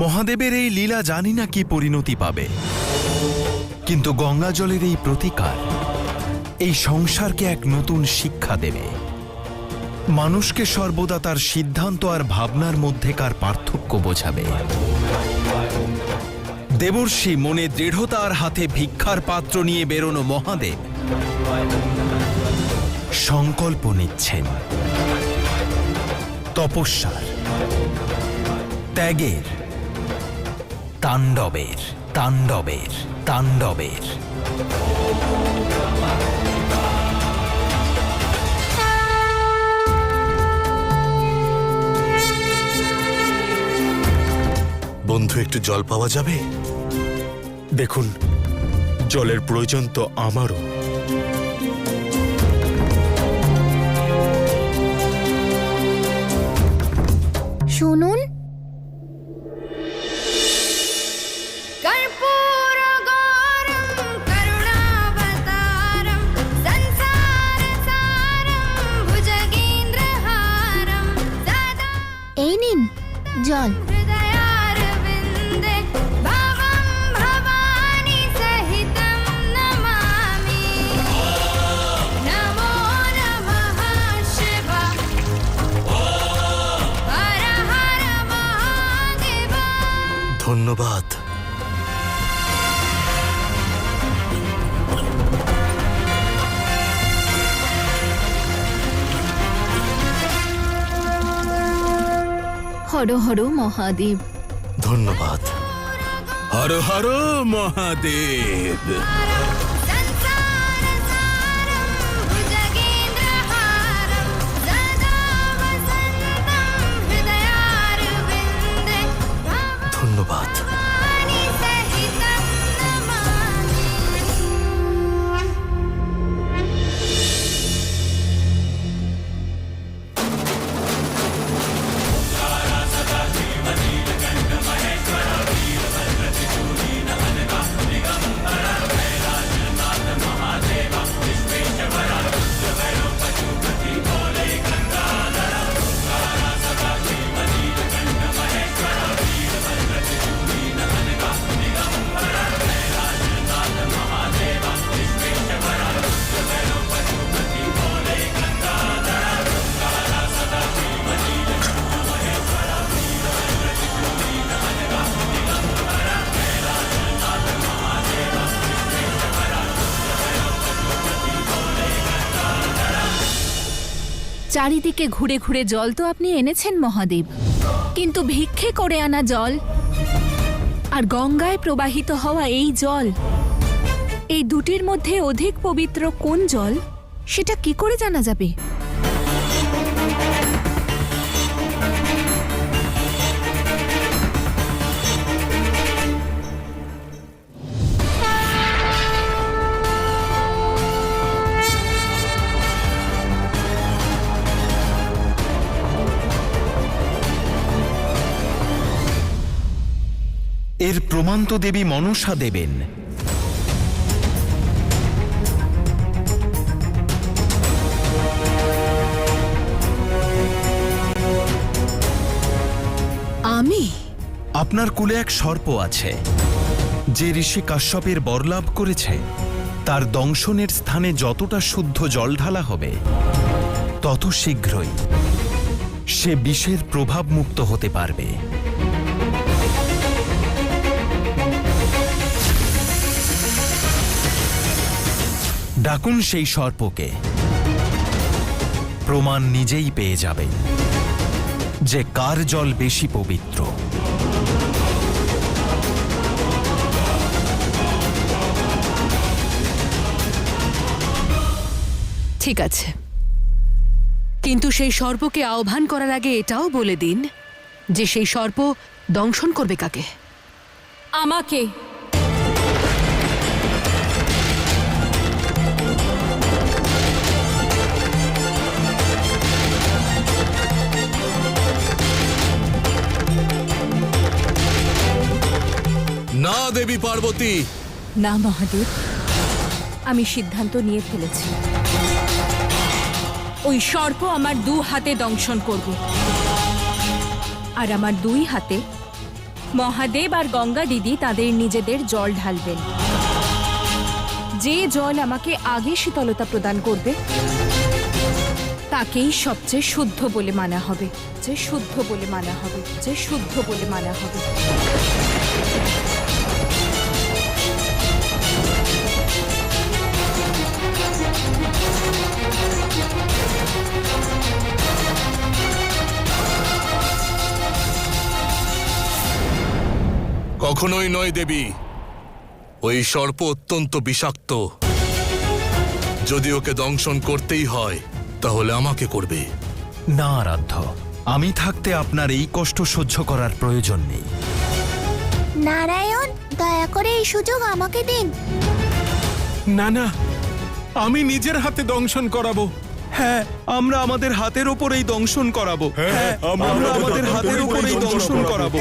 মহাদেবের এই লীলা জানি না কি পরিণতি পাবে, কিন্তু গঙ্গা জলের এই প্রতিকার এই সংসারকে এক নতুন শিক্ষা দেবে। মানুষকে সর্বদা তার সিদ্ধান্ত আর ভাবনার মধ্যেকার পার্থক্য বোঝাবে। দেবর্ষি মনে দৃঢ়তার হাতে ভিক্ষার পাত্র নিয়ে বেরোনো মহাদেব সংকল্প নিচ্ছেন তপস্যার, ত্যাগের, তাণ্ডবের, তাণ্ডবের, তাণ্ডবের। বন্ধু, একটু জল পাওয়া যাবে? দেখুন, জলের প্রয়োজন তো আমারও। শুনুন, এই নিন জল। ধন্যবাদ। হর হর মহাদেব। ধন্যবাদ। হর হর মহাদেব। ধন্যবাদ। চারিদিকে ঘুরে ঘুরে জল তো আপনি এনেছেন মহাদেব, কিন্তু ভিক্ষে করে আনা জল আর গঙ্গায় প্রবাহিত হওয়া এই জল, এই দুটির মধ্যে অধিক পবিত্র কোন জল সেটা কি করে জানা যাবে? এর প্রমাণ তো দেবী মনসা দেবেন। আমি? আপনার কুলে এক সর্প আছে, যে ঋষি কাশ্যপের বরলাভ করেছে তার দংশনের স্থানে যতটা শুদ্ধ জল ঢালা হবে তত শীঘ্রই সে বিষের প্রভাব মুক্ত হতে পারবে। ডাকুন সেই সর্পকে, প্রমাণ নিজেই পেয়ে যাবেন যে কার জল বেশি পবিত্র। ঠিক আছে, কিন্তু সেই সর্পকে আহ্বান করার আগে এটাও বলে দিন যে সেই সর্প দংশন করবে কাকে? আমাকে। না দেবী পার্বতী। না মহাদেব, আমি সিদ্ধান্ত নিয়ে ফেলেছি। ওই সর্প আমার 2 হাতে দংশন করবে, আর আমার 2 হাতে মহাদেব আর গঙ্গা দিদি তাদের নিজেদের জল ঢালবেন। যে জল আমাকে আগে শীতলতা প্রদান করবে তাকেই সবচেয়ে শুদ্ধ বলে মানা হবে, যে শুদ্ধ বলে মানা হবে, যে শুদ্ধ বলে মানা হবে। কখনোই নয় দেবী, ওই সর্প অত্যন্ত বিষাক্ত। যদি ওকে দংশন করতেই হয় তাহলে আমাকে করবে। না আরাধ্য, আমি থাকতে আপনার এই কষ্ট সহ্য করার প্রয়োজন নেই। নারায়ণ, দয়া করে এই সুযোগ আমাকে দিন। না না, আমি নিজের হাতে দংশন করাবো। হ্যাঁ, আমরা আমাদের হাতের ওপরেই দংশন করাবো। হ্যাঁ, আমরা আমাদের হাতের ওপরেই দংশন করাবো।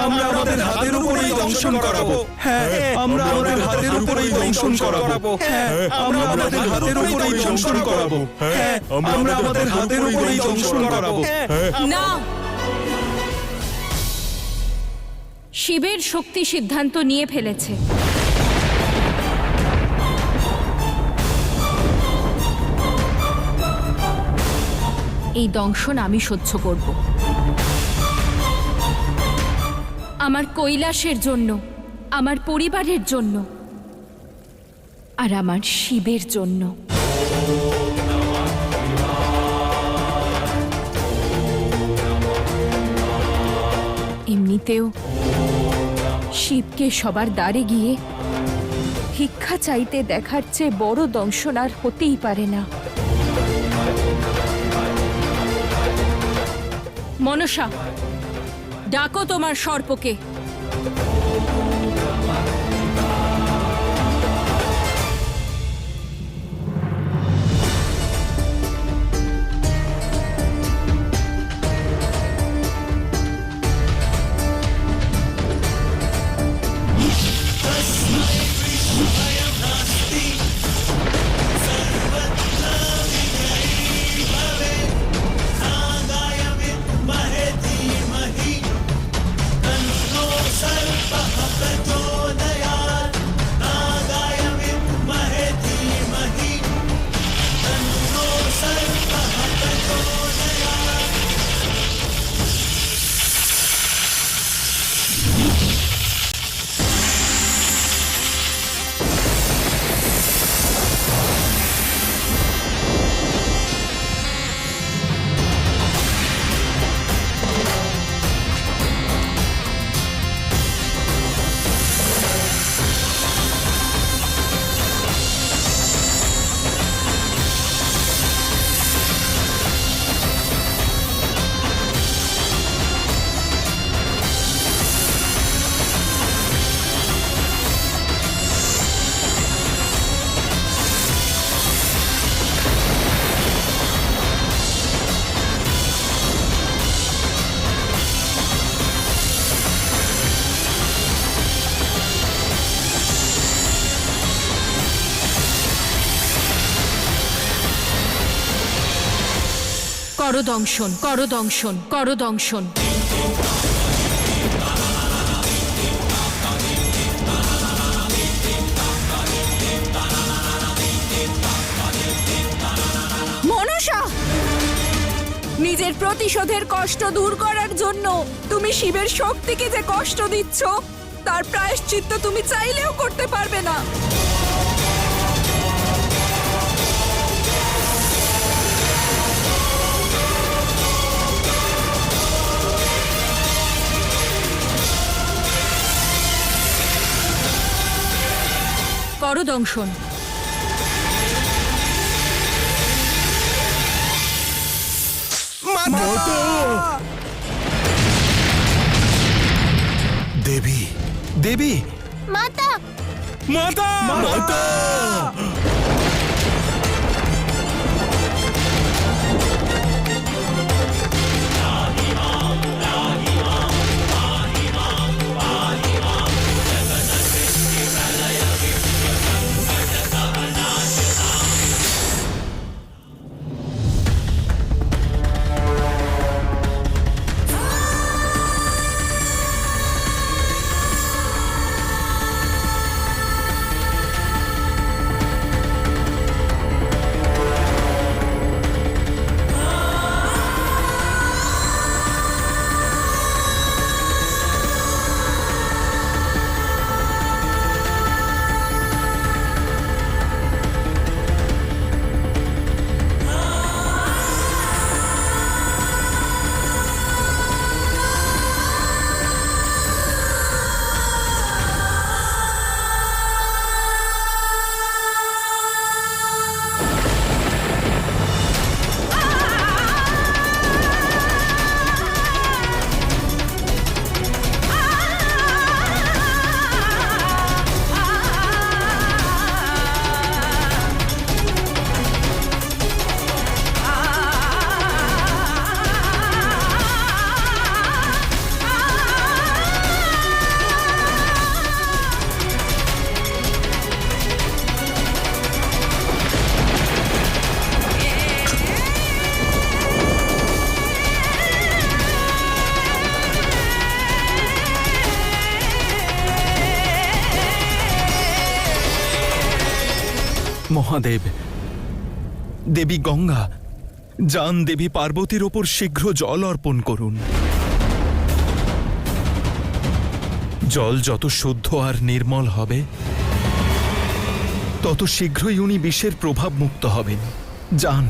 আমরা আমাদের হাতের ওপরেই দংশন করাবো। হ্যাঁ, আমরা আমাদের হাতের ওপরেই দংশন করাবো। হ্যাঁ, আমরা আমাদের হাতের ওপরেই দংশন করাবো। হ্যাঁ, আমরা আমাদের হাতের ওপরেই দংশন করাবো। না, শিবের শক্তি সিদ্ধান্ত নিয়ে ফেলেছে। এই দংশন আমি সহ্য করব, আমার কৈলাসের জন্য, আমার পরিবারের জন্য, আর আমার শিবের জন্য। এমনিতেও শিবকে সবার দ্বারে গিয়ে ভিক্ষা চাইতে দেখার চেয়ে বড় দংশন আর হতেই পারে না। মনসা, ডাকো তোমার সর্পকে। করো দংশন, করো দংশন, করো দংশন। মনসা, নিজের প্রতিশোধের কষ্ট দূর করার জন্য তুমি শিবের শক্তিকে যে কষ্ট দিচ্ছ তার প্রায়শ্চিত্ত তুমি চাইলেও করতে পারবে না। করো দংশন। দেবী, দেবী, মাতা, মাতা, মাতা! মহাদেব, দেবী গঙ্গা, যান দেবী পার্বতীর ওপর শীঘ্র জল অর্পণ করুন। জল যত শুদ্ধ আর নির্মল হবে, তত শীঘ্রই উনি বিষের প্রভাব মুক্ত হবেন। যান।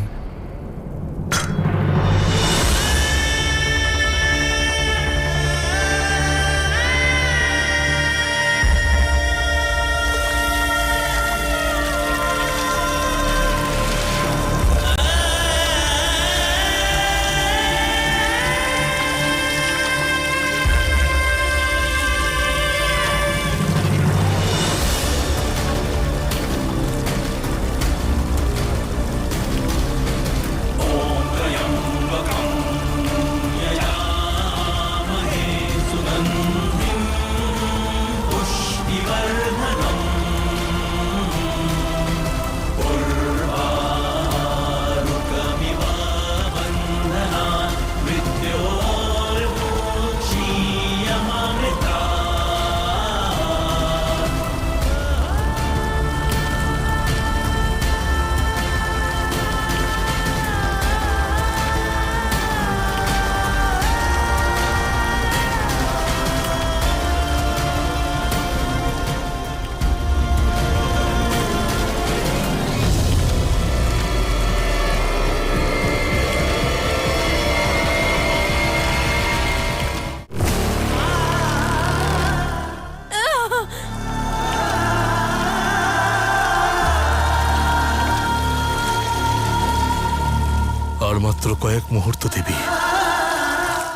আর মাত্র কয়েক মুহূর্ত দেবী,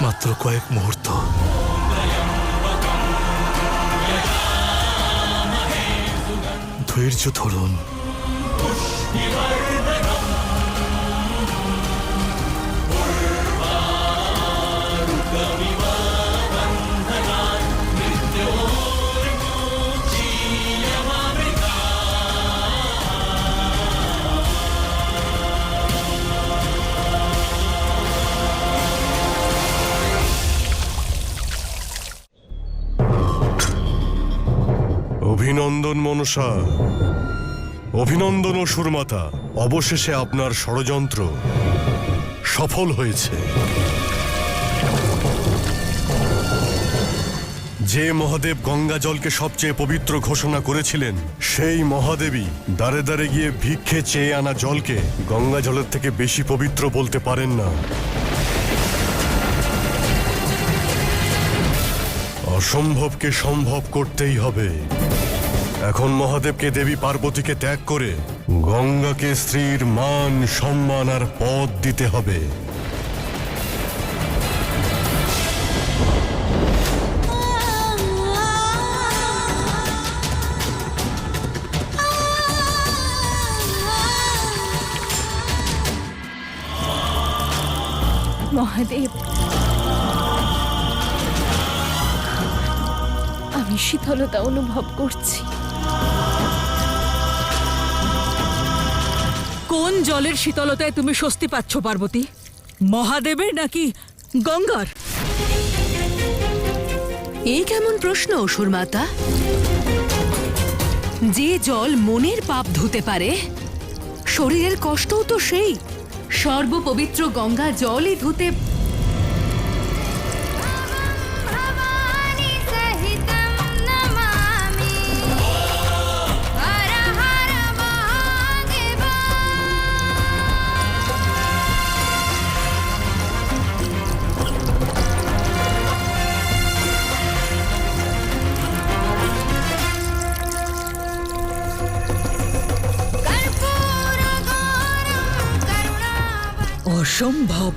মাত্র কয়েক মুহূর্ত। ধৈর্য ধরুন। অভিনন্দন মনসা, অভিনন্দন অসুরমাতা। অবশেষে আপনার ষড়যন্ত্র সফল হয়েছে। যে মহাদেব গঙ্গা জলকে সবচেয়ে পবিত্র ঘোষণা করেছিলেন, সেই মহাদেবী দ্বারে দ্বারে গিয়ে ভিক্ষে চেয়ে আনা জলকে গঙ্গা জলের থেকে বেশি পবিত্র বলতে পারেন না। অসম্ভবকে সম্ভব করতেই হবে। এখন মহাদেবকে দেবী পার্বতীকে ত্যাগ করে গঙ্গাকে স্ত্রীর মান, সম্মান আর পদ দিতে হবে। মহাদেব, আমি শীতলতা অনুভব করছি। কোন জলের শীতলতায় তুমি স্বস্তি পাচ্ছ পার্বতী? মহাদেবের নাকি গঙ্গার? এই কেমন প্রশ্ন অসুরমাতা? যে জল মনের পাপ ধুতে পারে, শরীরের কষ্টও তো সেই সর্বপবিত্র গঙ্গা জলই ধুতে। অসম্ভব।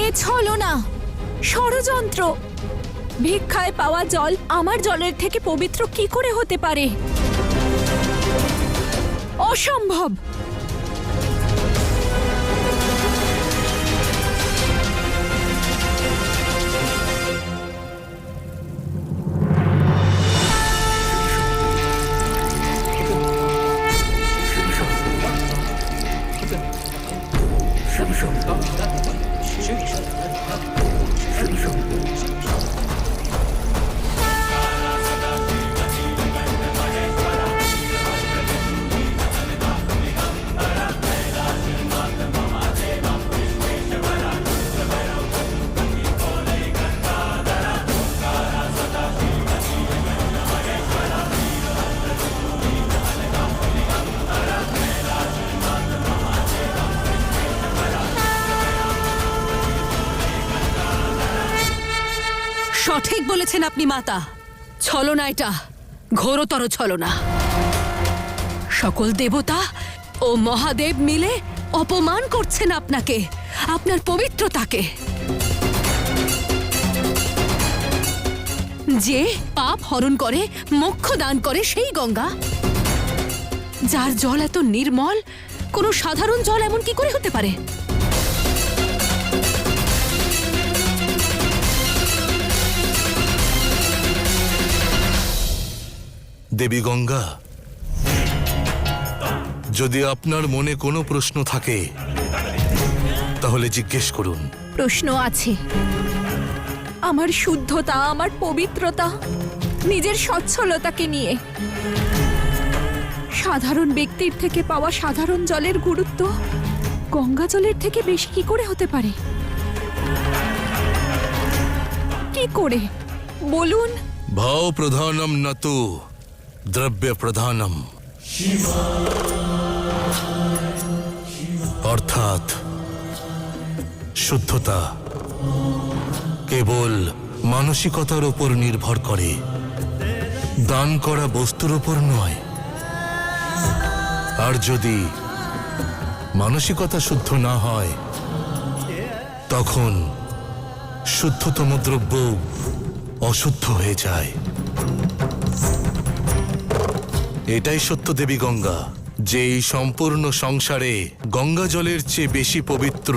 এ ছলনা, ষড়যন্ত্র। ভিক্ষায় পাওয়া জল আমার জলের থেকে পবিত্র কি করে হতে পারে? অসম্ভব। সঠিক বলেছেন আপনি মাতা। ছলনা এটা, ঘোরতর ছলনা। সকল দেবতা ও মহাদেব মিলে অপমান করছেন আপনাকে, আপনার পবিত্রতাকে। যে পাপ হরণ করে, মোক্ষ দান করে সেই গঙ্গা, যার জল এত নির্মল, কোনো সাধারণ জল এমন কি করে হতে পারে? দেবী গঙ্গা, যদি আপনার মনে কোনো প্রশ্ন থাকে তাহলে জিজ্ঞেস করুন। প্রশ্ন আছে। আমার শুদ্ধতা, আমার পবিত্রতা, নিজের সচ্ছলতাকে নিয়ে সাধারণ ব্যক্তির থেকে পাওয়া সাধারণ জলের গুরুত্ব গঙ্গা জলের থেকে বেশি কি করে হতে পারে? কি করে বলুন? ভাও প্রধানম নতু দ্রব্য প্রধানম, অর্থাৎ শুদ্ধতা কেবল মানসিকতার উপর নির্ভর করে, দান করা বস্তুর উপর নয়। আর যদি মানসিকতা শুদ্ধ না হয় তখন শুদ্ধতম দ্রব্য অশুদ্ধ হয়ে যায়। এটাই সত্য দেবী গঙ্গা, যে এই সম্পূর্ণ সংসারে গঙ্গা জলের চেয়ে বেশি পবিত্র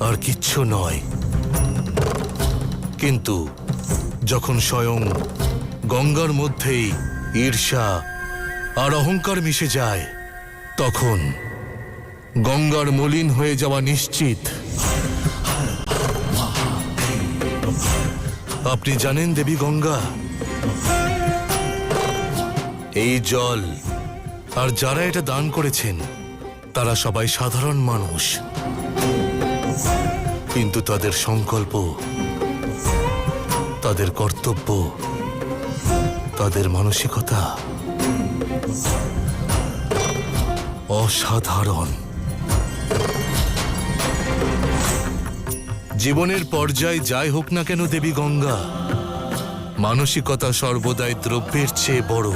আর কিচ্ছু নয়। কিন্তু যখন স্বয়ং গঙ্গার মধ্যেই ঈর্ষা আর অহংকার মিশে যায়, তখন গঙ্গার মলিন হয়ে যাওয়া নিশ্চিত। আপনি জানেন দেবী গঙ্গা, এই জল আর যারা এটা দান করেছেন তারা সবাই সাধারণ মানুষ, কিন্তু তাদের সংকল্প, তাদের কর্তব্য, তাদের মানসিকতা অসাধারণ। জীবনের পর্যায় যাই হোক না কেন দেবী গঙ্গা, মানসিকতা সর্বদাই দ্রব্যের চেয়ে বড়।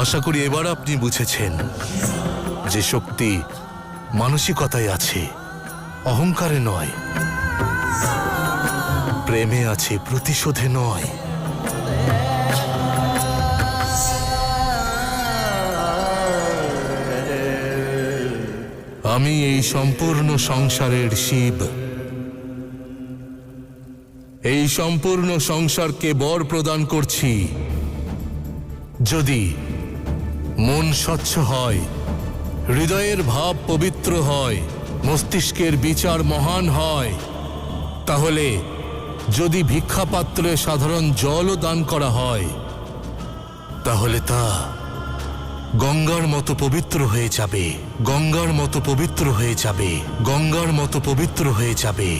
আশা করি এবার আপনি বুঝেছেন যে শক্তি মানসিকতায় আছে, অহংকারে নয়। প্রেমে আছে, প্রতিশোধে নয়। আমি এই সম্পূর্ণ সংসারের শিব। এই সম্পূর্ণ সংসারকে বর প্রদান করছি। যদি মন স্বচ্ছ হয়, হৃদয়ের ভাব পবিত্র হয়, মস্তিষ্কের বিচার মহান হয়, তাহলে যদি ভিক্ষাপাত্রে সাধারণ জলও দান করা হয়, তাহলে তা গঙ্গার মতো পবিত্র হয়ে যাবে, গঙ্গার মতো পবিত্র হয়ে যাবে, গঙ্গার মতো পবিত্র হয়ে যাবে।